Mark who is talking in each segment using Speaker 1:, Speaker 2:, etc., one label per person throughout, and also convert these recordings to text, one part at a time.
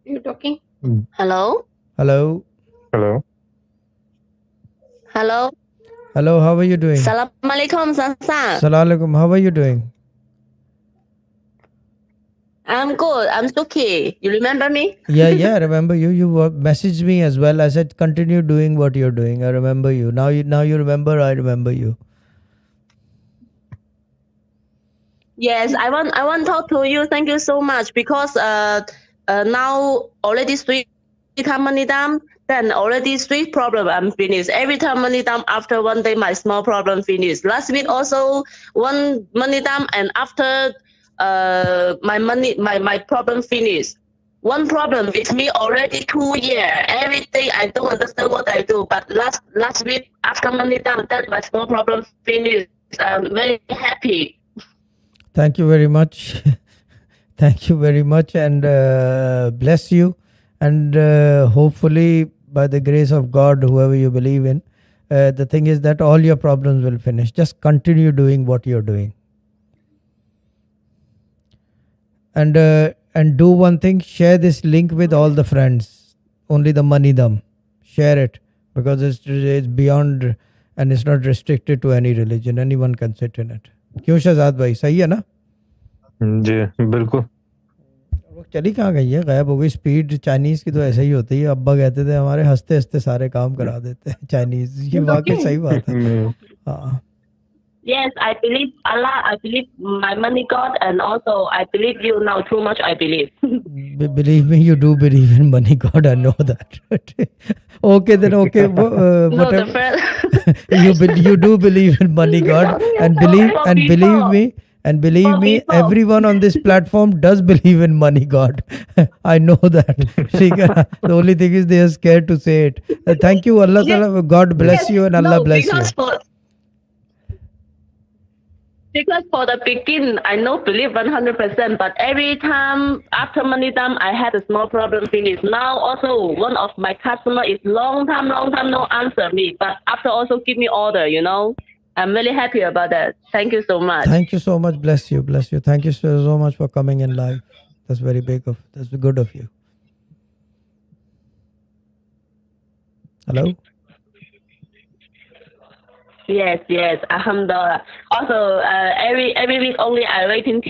Speaker 1: You talking?
Speaker 2: Hello?
Speaker 3: Hello.
Speaker 4: Hello.
Speaker 2: Hello?
Speaker 3: Hello, how are you doing?
Speaker 2: Assalamualaikum, Sasa.
Speaker 3: Assalamualaikum, how are you doing?
Speaker 2: I'm good. I'm Suki. You remember me?
Speaker 3: Yeah, I remember you. You messaged me as well. I said, continue doing what you're doing. I remember you. Now you remember, I remember you.
Speaker 2: Yes, I want to talk to you. Thank you so much because now already three time money down, then already three problem I'm finished. Every time money down after one day my small problem finished. Last week also one money down and after my problem finished. One problem with me already 2 years. Every day I don't understand what I do. But last week after money down, that my small problem finished. I'm very happy.
Speaker 3: Thank you very much. Thank you very much, and bless you. And hopefully, by the grace of God, whoever you believe in, the thing is that all your problems will finish. Just continue doing what you're doing. And do one thing, share this link with all the friends, only the money them, share it, because it's beyond and it's not restricted to any religion, anyone can sit in it. क्यों शहजाद भाई सही है ना?
Speaker 4: जी बिल्कुल.
Speaker 3: वो चली कहाँ गई है, गायब हो गई. स्पीड चाइनीज की तो ऐसे ही होती है. अब्बा कहते थे हमारे हंसते हंसते सारे काम करा देते हैं चाइनीज. ये वाकई सही बात है. हाँ.
Speaker 2: Yes, I believe Allah, I believe my money God, and also I believe you now too much, I believe.
Speaker 3: Believe me, you do believe in money God, I know that. Okay, then okay.
Speaker 2: No, the
Speaker 3: Whatever.
Speaker 2: first,
Speaker 3: You do believe in money God, and believe me, everyone on this platform does believe in money God. I know that. Shikha, the only thing is they are scared to say it. Thank you, Allah Ta'ala. God bless you and Allah
Speaker 2: no,
Speaker 3: bless you.
Speaker 2: Because for the begin, I know believe 100%, but every time after money time, I had a small problem finish. Now also one of my customer is long time no answer me, but after also give me order, I'm really happy about that. Thank you so much.
Speaker 3: Thank you so much. Bless you. Bless you. Thank you so much for coming in live. That's very that's good of you. Hello?
Speaker 2: Yes, alhamdulillah. Also, every week only I waiting.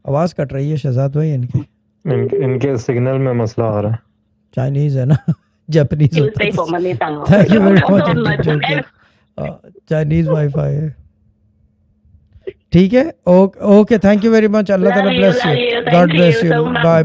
Speaker 3: आवाज cut रही है शहजाद भाई इनकी.
Speaker 4: इनके signal में मसला आ रहा है.
Speaker 3: चाइनीज है ना, जापानीज होता है.
Speaker 2: for money down.
Speaker 3: Thank you very much. Chinese WiFi है. ठीक है. Okay, thank you very much. अल्लाह ताला bless you. God bless you. Bye.